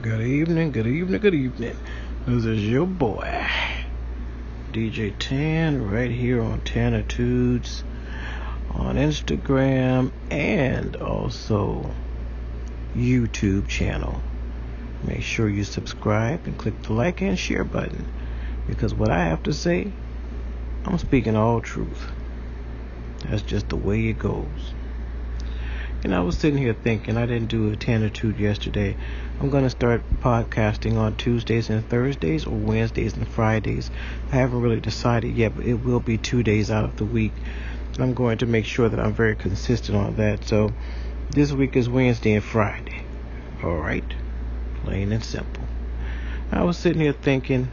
Good evening, good evening, good evening. This is your boy, DJ Tan, right here on Tanitudes on Instagram and also YouTube channel. Make sure you subscribe and click the like and share button, because what I have to say, I'm speaking all truth. That's just the way it goes. And I was sitting here thinking, I didn't do a Tanitude yesterday. I'm going to start podcasting on Tuesdays and Thursdays, or Wednesdays and Fridays. I haven't really decided yet, but it will be 2 days out of the week. And I'm going to make sure that I'm very consistent on that. So this week is Wednesday and Friday. All right? Plain and simple. I was sitting here thinking,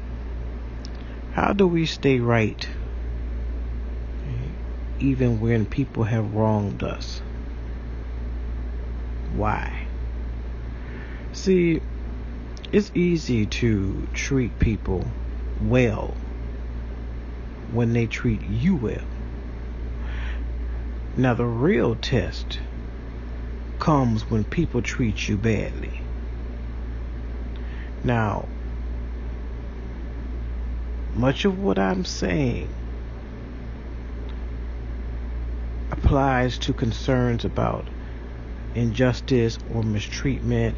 how do we stay right even when people have wronged us? Why? See, it's easy to treat people well when they treat you well. Now, the real test comes when people treat you badly. Now, much of what I'm saying applies to concerns about injustice or mistreatment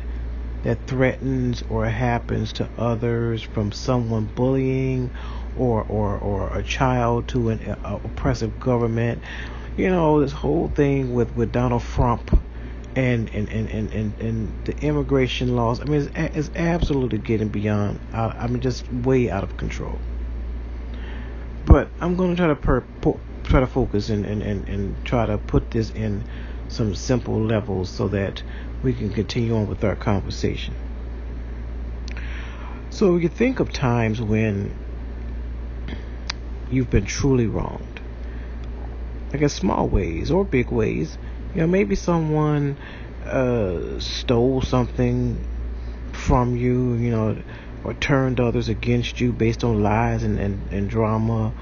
that threatens or happens to others, from someone bullying or a child to an oppressive government. You know, this whole thing with Donald Trump and the immigration laws. I mean, it's absolutely getting beyond, just way out of control. But I'm going to try to focus and try to put this in some simple levels so that we can continue on with our conversation. So you think of times when you've been truly wronged, like in small ways or big ways. You know, maybe someone stole something from you, or turned others against you based on lies and drama.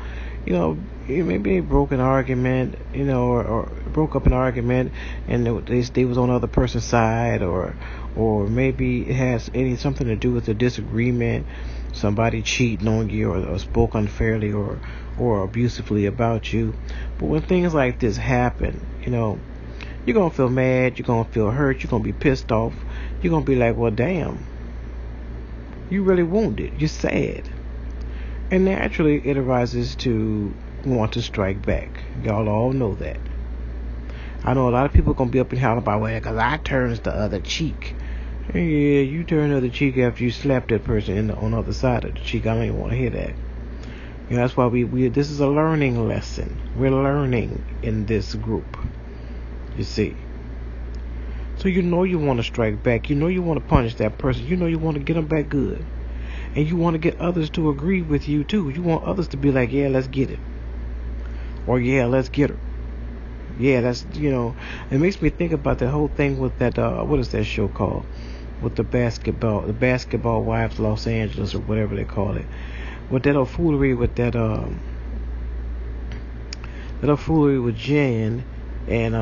You know, maybe they broke an argument, or broke up an argument, and they was on the other person's side, or maybe it has something to do with a disagreement, somebody cheating on you, or spoke unfairly or abusively about you. But when things like this happen, you're gonna feel mad, you're gonna feel hurt, you're gonna be pissed off, you're gonna be like, well, damn, you really wounded, you're sad. And naturally, it arises to want to strike back. Y'all all know that. I know a lot of people going to be up and holler about, well, because I turns the other cheek. Yeah, you turn the other cheek after you slap that person on the other side of the cheek. I don't even want to hear that. That's why this is a learning lesson. We're learning in this group. You see. So you want to strike back. You want to punish that person. You want to get them back good. And you want to get others to agree with you too. You want others to be like, yeah, let's get it. Or yeah, let's get her. Yeah, that's, it makes me think about that whole thing with that, what is that show called? With the Basketball Wives Los Angeles, or whatever they call it. With that old foolery with that old foolery with Jen and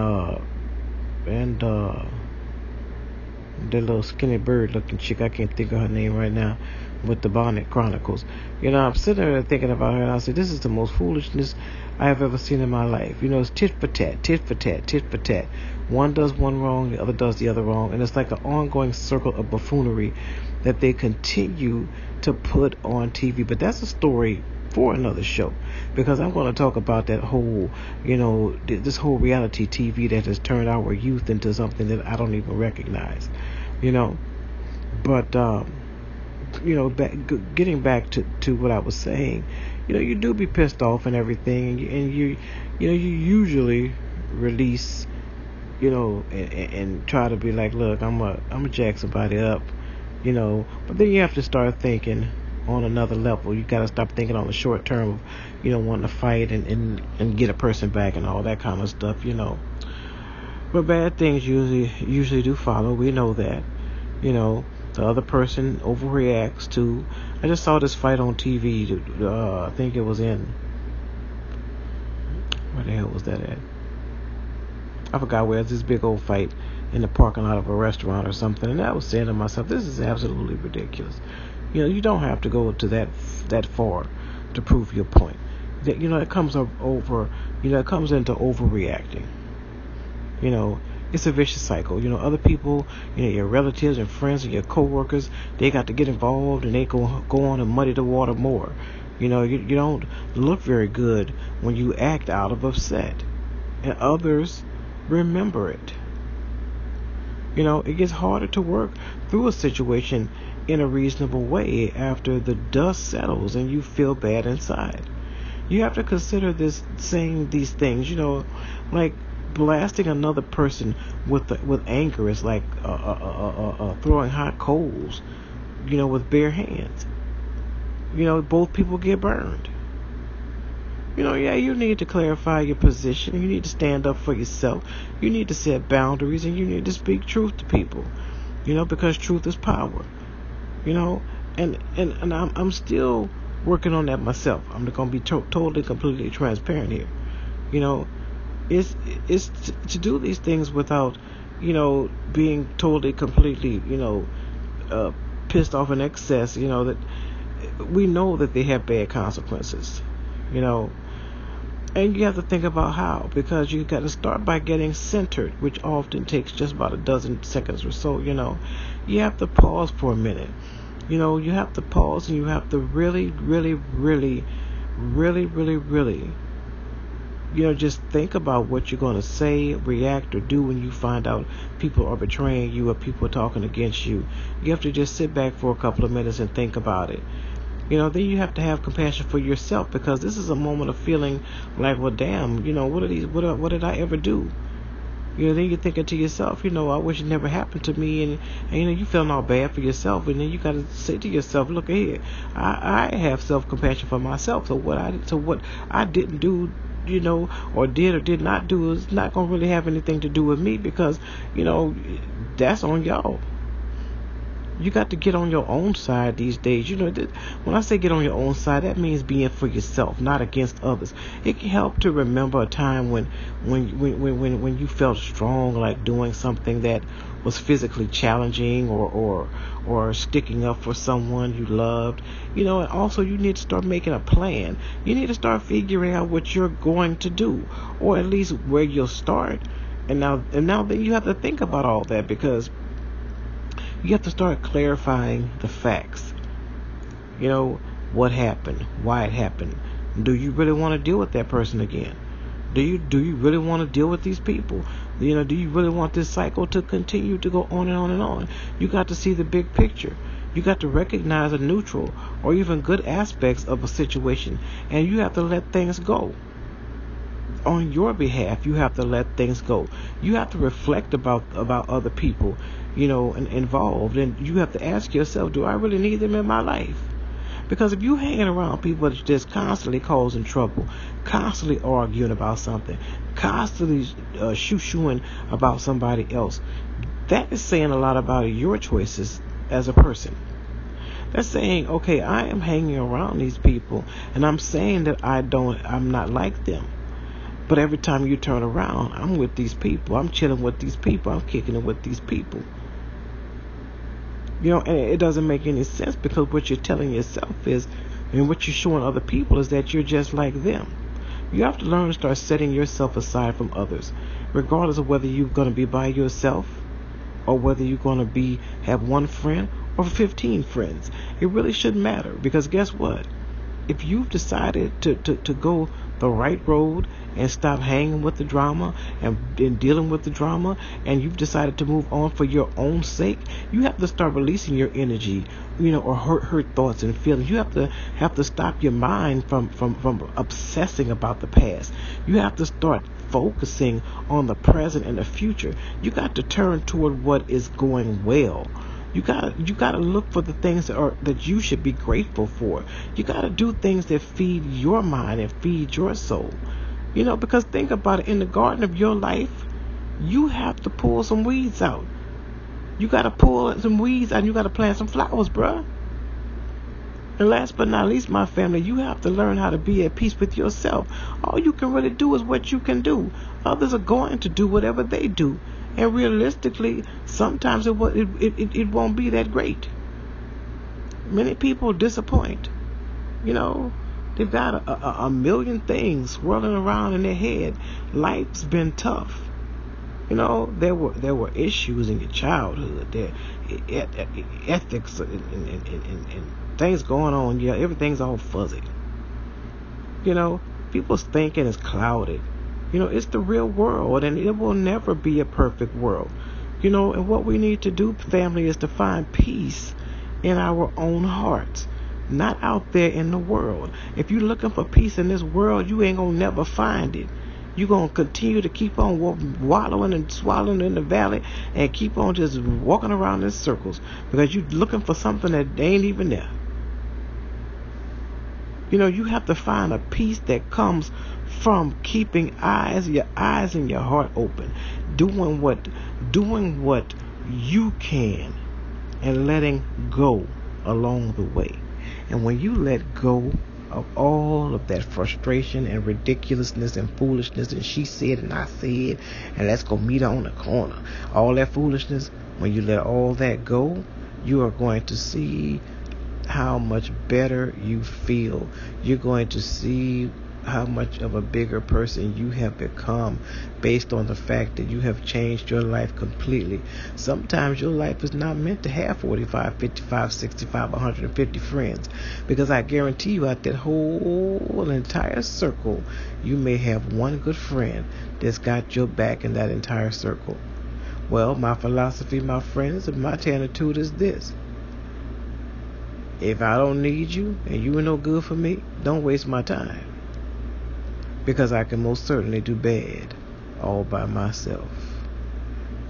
that little skinny bird looking chick, I can't think of her name right now, with the Bonnet Chronicles. I'm sitting there thinking about her, and I said, this is the most foolishness I have ever seen in my life. It's tit for tat, tit for tat, tit for tat. One does one wrong, the other does the other wrong, and it's like an ongoing circle of buffoonery that they continue to put on TV. But that's a story for another show, because I'm going to talk about that whole, this whole reality TV that has turned our youth into something that I don't even recognize, But, getting back to what I was saying, you do be pissed off and everything, and you usually release, and try to be like, look, I'm a jack somebody up, but then you have to start thinking on another level. You got to stop thinking on the short term of, wanting to fight and get a person back and all that kind of stuff, But bad things usually do follow. We know that, the other person overreacts to. I just saw this fight on TV. I think it was in, where the hell was that at? I forgot where. It's this big old fight in the parking lot of a restaurant or something, and I was saying to myself, this is absolutely ridiculous. You don't have to go to that far to prove your point. That it comes up over. It comes into overreacting. You know, it's a vicious cycle. Other people, your relatives and friends and your coworkers, they got to get involved and they go on and muddy the water more. You don't look very good when you act out of upset, and others remember it. It gets harder to work through a situation in a reasonable way after the dust settles and you feel bad inside. You have to consider saying these things, like blasting another person with anger is like throwing hot coals, with bare hands. Both people get burned. Yeah, you need to clarify your position. You need to stand up for yourself. You need to set boundaries, and you need to speak truth to people. Because truth is power. And I'm still working on that myself. I'm not going to be totally, completely transparent here. It's to do these things without, being totally, completely, pissed off in excess. That we know that they have bad consequences. And you have to think about how, because you got to start by getting centered, which often takes just about a dozen seconds or so. You have to pause for a minute. You have to pause, and you have to really, really, really, really, really, really, just think about what you're going to say, react, or do when you find out people are betraying you or people are talking against you. You have to just sit back for a couple of minutes and think about it. Then you have to have compassion for yourself, because this is a moment of feeling like, well, damn, what did I ever do? Then you're thinking to yourself, I wish it never happened to me, and you feeling all bad for yourself, and then you got to say to yourself, look here, I have self-compassion for myself, so what I didn't do, or did or did not do is not going to really have anything to do with me, because, that's on y'all. You got to get on your own side these days. When I say get on your own side, that means being for yourself, not against others. It can help to remember a time when you felt strong, like doing something that was physically challenging, or sticking up for someone you loved. And also you need to start making a plan. You need to start figuring out what you're going to do, or at least where you'll start. And now then you have to think about all that, because you have to start clarifying the facts. What happened, why it happened. Do you really want to deal with that person again? Do you really want to deal with these people? Do you really want this cycle to continue to go on and on and on? You got to see the big picture. You got to recognize the neutral or even good aspects of a situation, and you have to let things go. On your behalf, you have to let things go. You have to reflect about other people, and involved, and you have to ask yourself, do I really need them in my life? Because if you hanging around people that's just constantly causing trouble, constantly arguing about something, constantly shoo-shooing about somebody else, that is saying a lot about your choices as a person. That's saying, okay, I am hanging around these people, and I'm saying that I'm not like them. But every time you turn around, I'm with these people. I'm chilling with these people. I'm kicking it with these people. And it doesn't make any sense, because what you're telling yourself is, and what you're showing other people is that you're just like them. You have to learn to start setting yourself aside from others, regardless of whether you're going to be by yourself or whether you're going to have one friend or 15 friends. It really shouldn't matter, because guess what? If you've decided to go the right road and stop hanging with the drama and dealing with the drama, and you've decided to move on for your own sake, you have to start releasing your energy, or hurt thoughts and feelings. You have to stop your mind from obsessing about the past. You have to start focusing on the present and the future. You got to turn toward what is going well. You gotta look for the things that you should be grateful for. You gotta do things that feed your mind and feed your soul. Because think about it, in the garden of your life, you have to pull some weeds out. You gotta pull some weeds out, and you gotta plant some flowers, bruh. And last but not least, my family, you have to learn how to be at peace with yourself. All you can really do is what you can do. Others are going to do whatever they do. And realistically, sometimes it won't be that great. Many people disappoint. You know, they've got a million things swirling around in their head. Life's been tough. You know, there were issues in your childhood, there ethics and things going on. Yeah, everything's all fuzzy. You know, people's thinking is clouded. You know, it's the real world, and it will never be a perfect world. You know, and what we need to do, family, is to find peace in our own hearts, not out there in the world. If you're looking for peace in this world, you ain't gonna never find it. You're going to continue to keep on wallowing and swallowing in the valley and keep on just walking around in circles because you're looking for something that ain't even there. You know, you have to find a peace that comes from keeping your eyes and your heart open, doing what you can and letting go along the way. And when you let go of all of that frustration and ridiculousness and foolishness and she said and I said and let's go meet her on the corner, all that foolishness, when you let all that go, you are going to see how much better you feel. You're going to see how much of a bigger person you have become based on the fact that you have changed your life completely. Sometimes your life is not meant to have 45, 55, 65, 150 friends, because I guarantee you out that whole entire circle, you may have one good friend that's got your back in that entire circle. Well, my philosophy, my friends, and my attitude is this: if I don't need you and you are no good for me, don't waste my time. Because I can most certainly do bad all by myself.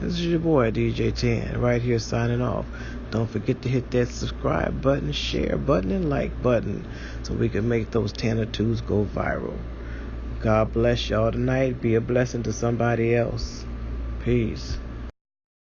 This is your boy DJ 10 right here signing off. Don't forget to hit that subscribe button, share button, and like button so we can make those Tanner2s go viral. God bless y'all tonight. Be a blessing to somebody else. Peace.